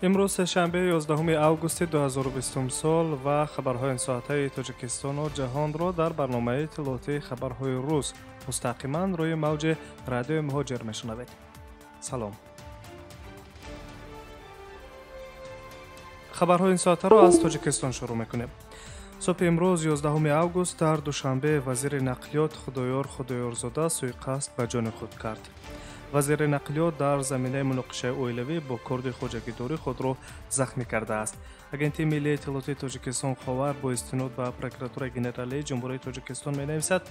امروز سه‌شنبه 11 августи 2020 سال و خبرهای این ساعته تاجیکستان و جهان را در برنامه اطلاعاتی خبرهای روز مستقیما روی موج رادیو مهاجر میشنوید. سلام. خبرهای این ساعته را از تاجیکستان شروع میکنیم. صبح امروز 11 август در دوشنبه وزیر نقلیات خدایارزاده سوی قصد به جان خود کرد. وزیر نقلیات در زمینه مناقشه اویلوی با کرد خوجگیداری خود را زخمی کرده است. агентии ملی اطلاعاتی تاجیکستان خاور با استناد به پروکراتور گنرالی جمهوری تاجیکستان می‌نویسد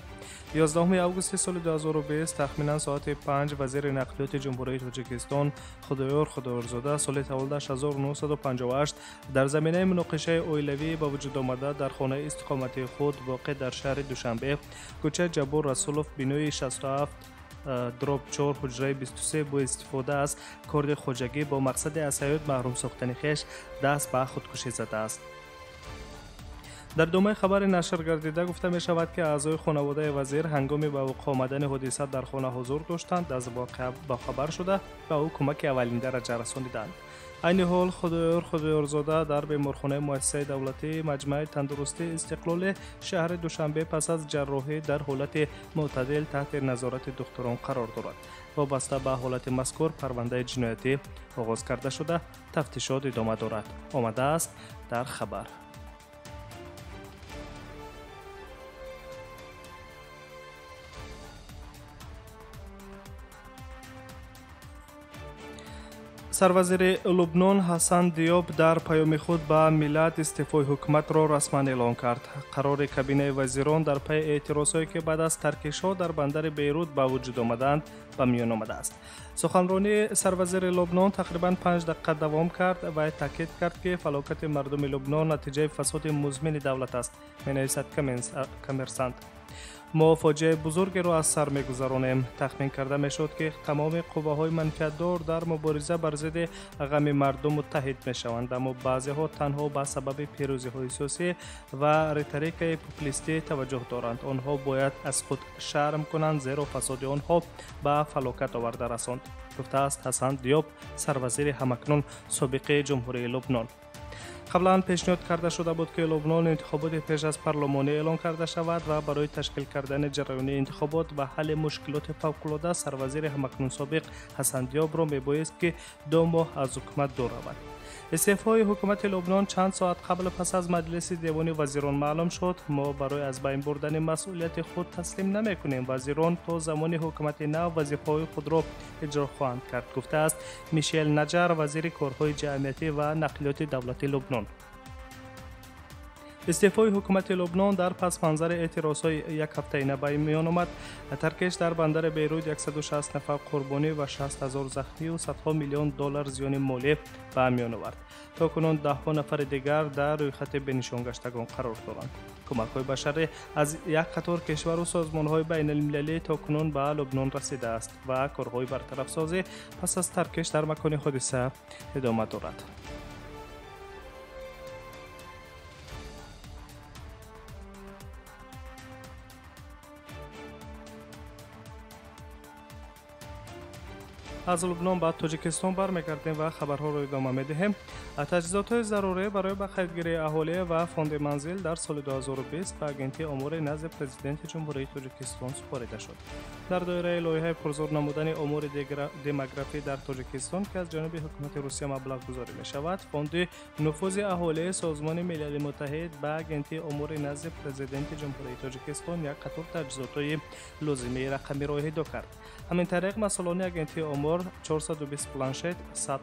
11 августи سال 2020 تخمینا ساعت 5 وزیر نقلیات جمهوری تاجیکستان خدایارزاده سال تولدش 1958 در زمینه مناقشه اویلوی به وجود آمده در خانه استقامتی خود واقع در شهر دوشنبه کوچه جبور رسولوف بینوی 67 دروب 4 حجره 23 با استفاده از کرد خوجگی با مقصد از حیات محروم ساختن خویش دست به خودکشی زده است. در ادامه خبر نشر گردیده گفته می شود که اعضای خانواده وزیر هنگام به وقوع آمدن حادثه در خانه حضور داشتند، از واقعه باخبر شده به او کمک اولین درجه رساندند. این حال خدایارزاده در بیمارخانه مؤسسه دولتی مجمع تندرستی استقلال شهر دوشنبه پس از جراحی در حالت معتدل تحت نظارت دکتران قرار دارد. وابسته به حالت مذکور پرونده جنایتی آغاز کرده شده، تفتیشات ادامه دارد. آمده است در خبر. سروزیر لبنان حسن دیاب در پیام خود به ملت استعفای حکومت را رسما اعلام کرد. قرار کابینه وزیران در پی اعتراضهایی که بعد از ترکش‌ها در بندر بیروت به وجود آمدند به میان آمده است. سخنرانی سروزیر لبنان تقریباً 5 دقیقه دوام کرد و تاکید کرد که فلاکت مردم لبنان نتیجه فساد مزمن دولت است. می‌نویسد کمرسانت. ما فاجعه بزرگی را از سر می‌گذرانیم. تخمین کرده میشد که تمام قوه‌های منفعت‌دار در مبارزه بر ضد غم مردم متحد می‌شوند، اما بعضی‌ها تنها به سبب پیروزی‌های سیاسی و ریتوریک پوپولیستی توجه دارند. آنها باید از خود شرم کنند زیرا فساد آنها به فلاکت آورده رساند، گفته است حسن دیاب، سروزیر همکنون سابق جمهوری لبنان. قبلا پیشنهاد کرده شده بود که لبنان انتخابات پیش از پارلمانی اعلان کرده شود و برای تشکیل کردن جریان انتخابات و حل مشکلات فوق‌العاده سروزیر همکنون سابق حسن دیاب را میبایست که 2 ماه از حکومت دور رود. استعفای حکومت لبنان چند ساعت قبل پس از مجلس دیوانی وزیران معلوم شد. ما برای از بین بردن مسئولیت خود تسلیم نمی‌کنیم. وزیران تا زمان حکومت نو وظیفه‌های خود را اجرا خواهند کرد، گفته است میشل نجار، وزیر کارهای جمعیتی و نقلیات دولتی لبنان. استعفای حکومت لبنان در پس منظر اعتراض‌های یک هفته‌ای به میان آمد. ترکش در بندر بیروت 160 نفر قربانی و 60,000 زخمی و صدها میلیون دلار زیان مالی به میان آورد. تاکنون 10 نفر دیگر در روی خط بنشان گشتگان قرار دارند. کمک‌های بشری از یک قطار کشور و سازمان‌های بین‌المللی تاکنون به لبنان رسیده است و کارهای برطرف سازی پس از ترکش در مکان حادثه ادامه دارد. از لبنان به تاجیکستان برمیگردیم و خبرها را ادامه می‌دهیم. تجهیزات ضروری برای به خیرگیری اهالی و فاند منزل در سال 2020 به агентии امور نزد پرزیدنت جمهوری تاجیکستان سپاریده شد. در دایره لایحه پرزور نمودن امور دموگرافی در تاجیکستان که از جانب حکومت روسیه مبلغ گذاری می‌شود، فاند نفوذ اهالی سازمان ملل متحد به агентії امور نزد پرزیدنت جمهوری تاجیکستان یک قطار تجهیزات لازمه رقمی را اهدا کرد. همین طریق مسئولان агентії امور 420 پلانشت، 100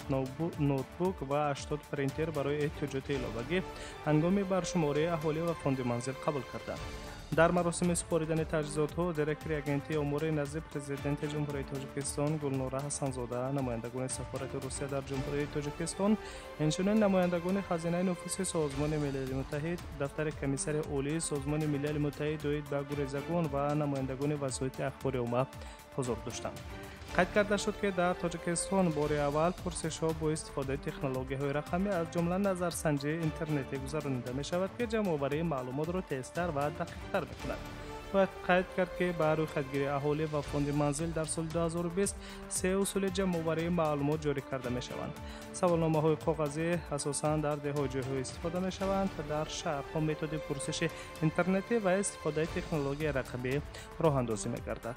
نوتبوک و 80 پرینتر برای احتیاجات علاوگی هنگام بر شماره اهالی و فاند منزل قبول کردند. در مراسم سپاریدن تجهیزات دیرکتور агентії امور نزد پرزیدنت جمهوری تاجیکستان گلنوره حسن‌زاده، نمایندگان سفارت روسیه در جمهوری تاجیکستان، همچنین نمایندگان خزینه نفوذ سازمان ملل متحد، دفتر کمیسر عالی سازمان ملل متحد دوید به گریزگان و نمایندگان وسایط اخباری عامه حضور داشتند. قید کرده شد که در تاجیکستان بار اول پرسش‌ها با استفاده تکنولوژی‌های رقمی از جمله نظرسنجی اینترنتی گذرانیده می شود که جمع‌آوری معلومات را تیزتر و دقیق‌تر می‌کند. باید قید کرد که بر روی خودگیری اهالی و فوند منزل در سال 2020 سه اصول جمع‌آوری معلومات جاری کرده می شوند. سوالنامه‌های کاغذی اساساً در دهه‌های استفاده می شوند. در شهرها متد پرسش اینترنتی و استفاده تکنولوژی رقمی راه اندازی می گردد.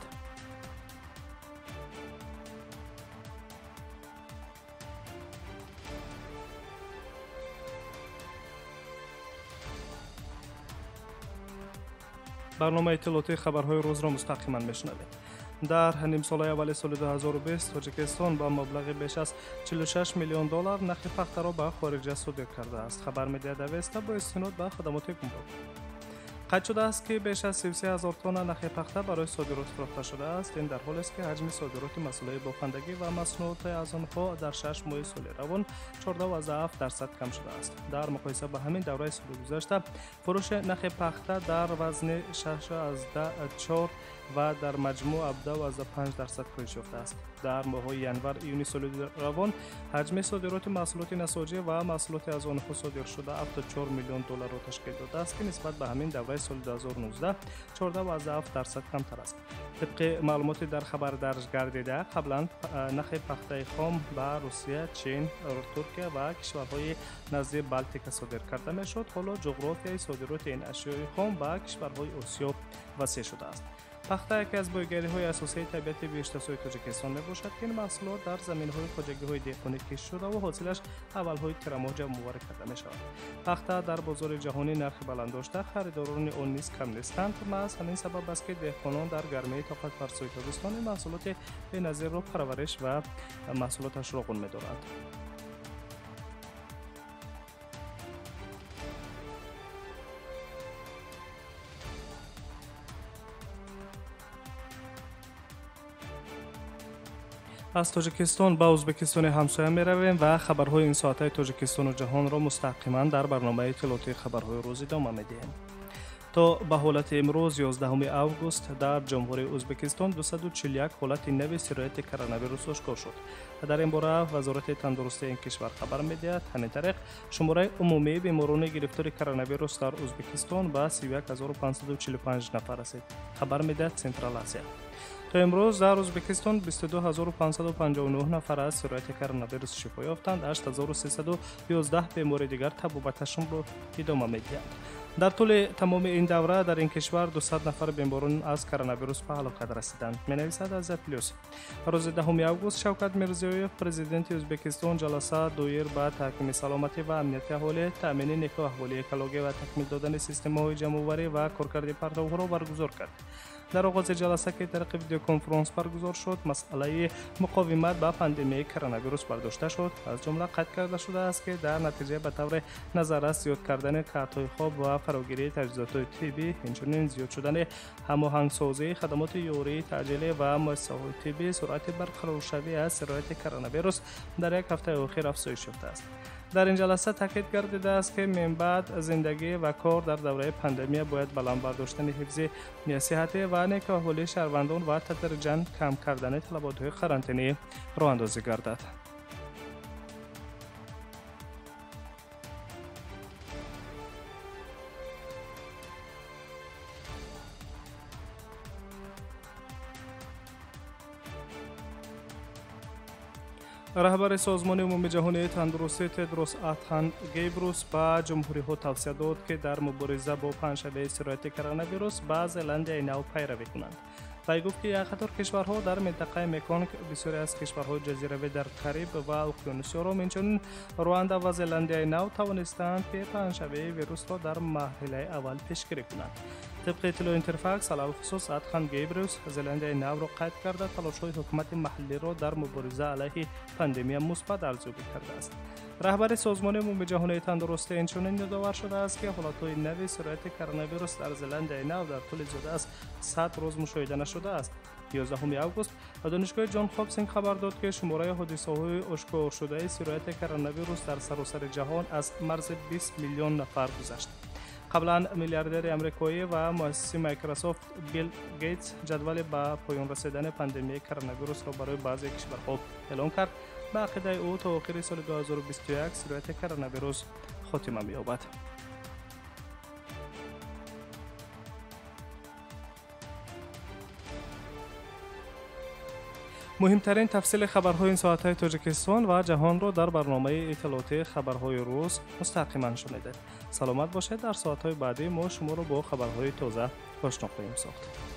برنامه اطلاعاتی خبرهای روز را مستقیما میشنوید. در نیم اولی سال 2020 تاجیکستان با مبلغ بیش از 46 میلیون دلار نخی پختا را به خارج صادر کرده است. خبر می‌دهد اوستا با استناد به خدمات گمرک قید شده است که بیش از 33,000 تن نخی پختا برای صادرات فروخته شده است. این در حالی است که حجم صادرات مسئله بافندگی و مصنوعات از آنها در 6 ماه سال روان 14.7% کم شده است. در مقایسه با همین دوره سال گذشته فروش نخی پختا در وزن 6.4 و در مجموع 17.5% کاهش یافته است. در ماه‌های ینور ایونی سال روان حجم صادرات محصولات نساجی و محصولات از آنها صادر شده 74 میلیون دلار را تشکیل داده است که نسبت به همین دوره سال 2019 14.7% کمتر است. طبق معلوماتی در خبر درج گردیده قبلا نخ پخته خام به روسیه، چین، ترکیه و کشورهای نزدیک بالتیک صادر کرده میشد. حالا جغرافیای صادرات این اشیاء خام به کشورهای آسیا وسیع شده است. پختا یکی از بایگری‌های اساسی طبیعت بیشتسوی تاجیکستان میباشد که این محصولات در زمین‌های خواجگی‌های دهقانی کشت شده و حاصلش اول‌های ترما جمع‌آوری کرده می‌شود. پختا در بازار جهانی نرخ بلند داشته، خریداران آن نیز کم نیستند. محض همین سبب است که دهقانان در گرمی طاقت فرسای تابستان محصولات بی‌نظیر را پرورش و محصولاتش را غون می‌دارند. از تاجیکستان به ازبکستان همسایه می رویم و خبرهای این ساعته تاجیکستان و جهان را مستقیما در برنامه اطلاعاتی خبرهای روز ادامه می دهیم. تا به حالت امروز 11 اوگوست در جمهوری ازبکستان 241 حالت نو سرایت کرونا آشکار شد. در این باره وزارت تندرستی این کشور خبر می‌دهد همین طریق شماره عمومی بیماران گرفتار کرونا ویروس در ازبکستان به 31545 نفر رسید. خبر می‌دهد سنترال آسیا. تا امروز در ازبکستان 22559 نفر از سرایت کرونا ویروس شفا یافتند. 8311 بیمار دیگر طبابتشان را ادامه می‌دهند. در طول تمام این دوره در این کشور 200 نفر بیماران از کرونا ویروس به هلاکت رسیدند. می‌نویسد از پلیس. روز 10 اوگوست شوکت میرزیویف پرزیدنت ازبکستان جلسه دایر به تحکیم سلامتی و امنیت اهالی، تامین نکو احوالی اکولوژی و تکمیل دادن سیستم‌های جمع‌آوری و کارکرد پرتوها را برگزار کرد. در آغاز جلسه که طریق ویدیو کنفرانس برگزار شد، مسئله مقاومت با پاندمی کرونا ویروس برداشته شد. از جمله قید کرده شده است که در نتیجه به طور نظررس زیاد کردن کارت‌های خواب و فراگیری تجهیزات طبی، همچنین زیاد شدن هماهنگسازی خدمات یاری تعجیلی و مؤسسه‌های طبی، سرعت برقرارشوی از سرایت کرونا ویروس در یک هفته اخیر افزایش یافته است. در این جلسه تاکید گردیده است که من بعد زندگی و کار در دوره پاندمی باید بلند برداشتن حفظ صحت و نیک احوالی شهروندان و تدریجاً کم کردن طلبات‌های قرنطینه راه اندازی گردد. رهبر سازمان عمومی جهانی تندرستی تدروس ت.А.Гебрейюс به جمهوری‌ها توصیه داد که در مبارزه با پنجشنبه سرایت کرونا ویروس به زلندی نو پیروی کنند. وی گفت که یک قطار کشورها در منطقه مکانگ، بسیاری از کشورهای جزیره‌ای در کاریب و اقیانوس اروم، همچنین رواندا و زلندی نو توانستند که پنجشنبه ویروس را در مرحله اول پیشگیری کنند. طبق اطلاع اینترفاکس علی الخصوص ت.А.Гебрейюس زلندی نو را قید کرده تلاش‌های حکومت محلی را در مبارزه علیه پاندمی مثبت ارزیابی کرده است. رهبر سازمان عمومی جهانی تندرستی اینچنین یادآور شده است که حالت‌های نو سرایت کرونا ویروس در زلندی نو در طول زیاده از 100 روز مشاهده نشده است. 11 اوگوست دانشگاه جان هاپکینس خبر داد که شماره حادثه‌های آشکار شده سرایت کرونا ویروس در سراسر جهان از مرز 20 میلیون نفر گذشت. قبلا میلیاردر آمریکایی و مؤسس مایکروسافت بیل گیتس جدول به پایان رسیدن پاندمی کرونا ویروس را برای بعضی کشورها اعلام کرد. به عقیده او تا آخر سال 2021 سرایت کرونا ویروس خاتمه می‌یابد. مهمترین تفصیل خبرهای این ساعت‌های تاجیکستان و جهان را در برنامه اطلاعاتی خبرهای روز مستقیما شنیدید. سلامت باشید. در ساعت‌های بعدی ما شما را با خبرهای تازه آشنا خواهیم ساخت.